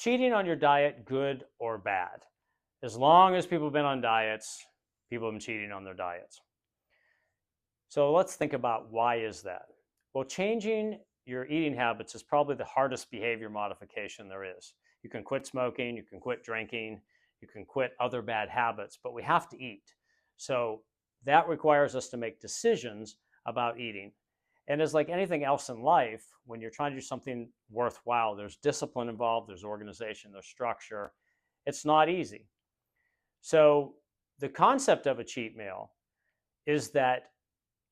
cheating on your diet good or bad? As long as people have been on diets, people have been cheating on their diets. So let's think about why is that? Well, changing your eating habits is probably the hardest behavior modification there is. You can quit smoking, you can quit drinking, you can quit other bad habits, but we have to eat. So that requires us to make decisions about eating. And as like anything else in life, when you're trying to do something worthwhile, there's discipline involved, there's organization, there's structure. It's not easy. So the concept of a cheat meal is that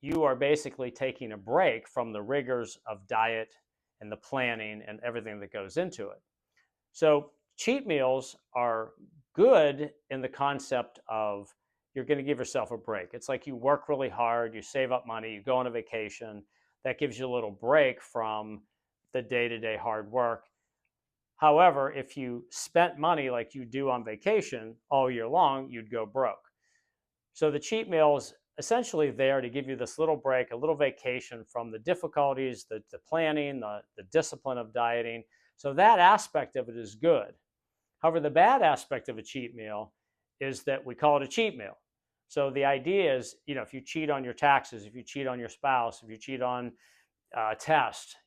you are basically taking a break from the rigors of diet and the planning and everything that goes into it. So cheat meals are good in the concept of you're going to give yourself a break. It's like you work really hard, you save up money, you go on a vacation. That gives you a little break from the day-to-day hard work. However, if you spent money like you do on vacation all year long, you'd go broke. So the cheat meal is essentially there to give you this little break, a little vacation from the difficulties, the planning, the discipline of dieting. So that aspect of it is good. However, the bad aspect of a cheat meal is that we call it a cheat meal. So the idea is, if you cheat on your taxes, if you cheat on your spouse, if you cheat on a test,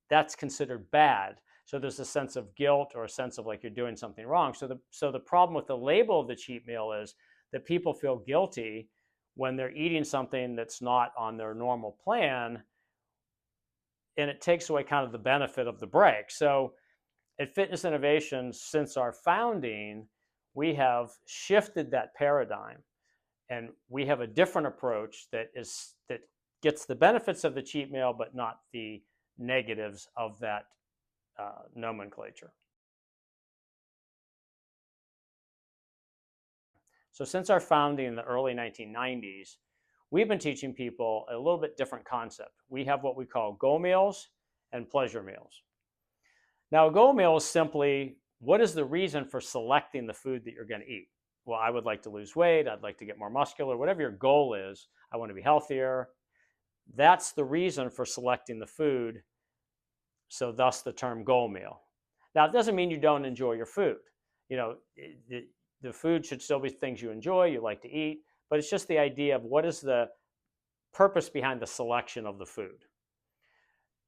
that's considered bad. So there's a sense of guilt or a sense of like you're doing something wrong. So the problem with the label of the cheat meal is that people feel guilty when they're eating something that's not on their normal plan, and it takes away kind of the benefit of the break. So at Fitness Innovations, since our founding, we have shifted that paradigm, and we have a different approach that gets the benefits of the cheat meal, but not the negatives of that nomenclature. So since our founding in the early 1990s, we've been teaching people a little bit different concept. We have what we call goal meals and pleasure meals. Now, a goal meal is simply, what is the reason for selecting the food that you're going to eat? Well, I would like to lose weight. I'd like to get more muscular. Whatever your goal is, I want to be healthier. That's the reason for selecting the food. So thus the term goal meal. Now, it doesn't mean you don't enjoy your food. The food should still be things you enjoy, you like to eat, but it's just the idea of what is the purpose behind the selection of the food.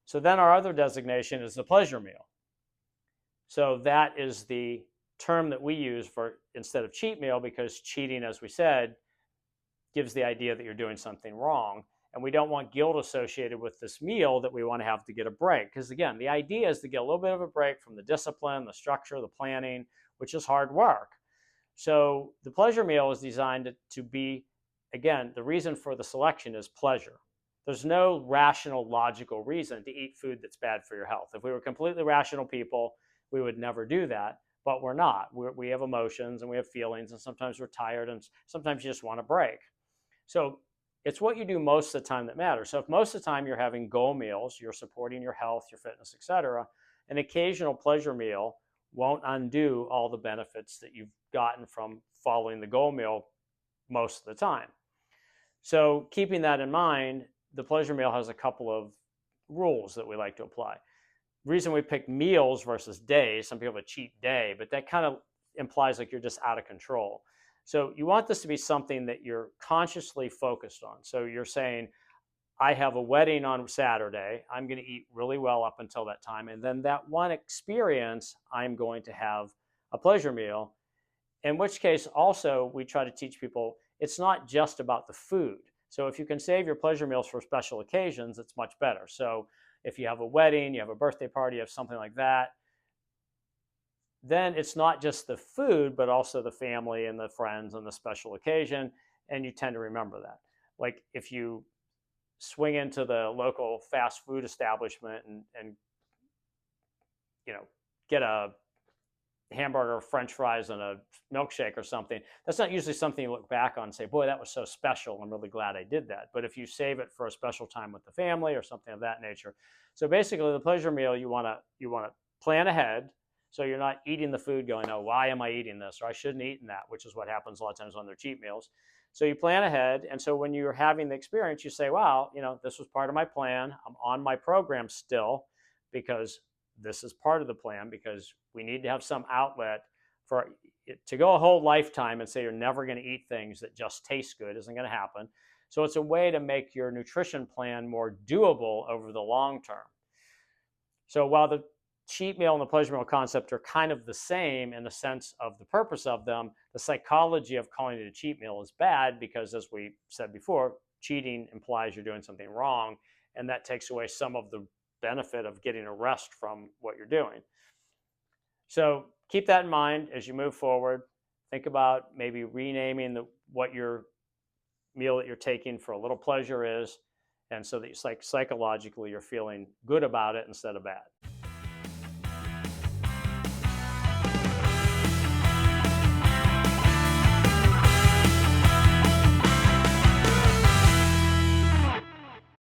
So then our other designation is the pleasure meal. So that is the term that we use for instead of cheat meal, because cheating, as we said, gives the idea that you're doing something wrong. And we don't want guilt associated with this meal that we want to have to get a break. Because again, the idea is to get a little bit of a break from the discipline, the structure, the planning, which is hard work. So the pleasure meal is designed to be, again, the reason for the selection is pleasure. There's no rational, logical reason to eat food that's bad for your health. If we were completely rational people, we would never do that, but we're not. We have emotions and we have feelings, and sometimes we're tired, and sometimes you just want a break. So it's what you do most of the time that matters. So if most of the time you're having goal meals, you're supporting your health, your fitness, etc., an occasional pleasure meal won't undo all the benefits that you've gotten from following the goal meal most of the time. So keeping that in mind, the pleasure meal has a couple of rules that we like to apply. The reason we pick meals versus days, some people have a cheat day, but that kind of implies like you're just out of control. So you want this to be something that you're consciously focused on. So you're saying, I have a wedding on Saturday. I'm going to eat really well up until that time. And then that one experience, I'm going to have a pleasure meal. In which case, also, we try to teach people it's not just about the food. So if you can save your pleasure meals for special occasions, it's much better. So if you have a wedding, you have a birthday party, you have something like that, then it's not just the food, but also the family and the friends and the special occasion. And you tend to remember that. Like if you swing into the local fast food establishment and get a hamburger, French fries, and a milkshake or something, that's not usually something you look back on and say, boy, that was so special. I'm really glad I did that. But if you save it for a special time with the family or something of that nature. So basically the pleasure meal, you want to plan ahead. So you're not eating the food going, oh, why am I eating this? Or I shouldn't eat that, which is what happens a lot of times on their cheat meals. So you plan ahead. And so when you're having the experience, you say, wow, this was part of my plan. I'm on my program still, because this is part of the plan because we need to have some outlet for it. To go a whole lifetime and say you're never going to eat things that just taste good isn't going to happen. So it's a way to make your nutrition plan more doable over the long term. So while the cheat meal and the pleasure meal concept are kind of the same in the sense of the purpose of them, the psychology of calling it a cheat meal is bad because, as we said before, cheating implies you're doing something wrong, and that takes away some of the benefit of getting a rest from what you're doing. So keep that in mind as you move forward. Think about maybe renaming what your meal that you're taking for a little pleasure is, and so that psychologically you're feeling good about it instead of bad.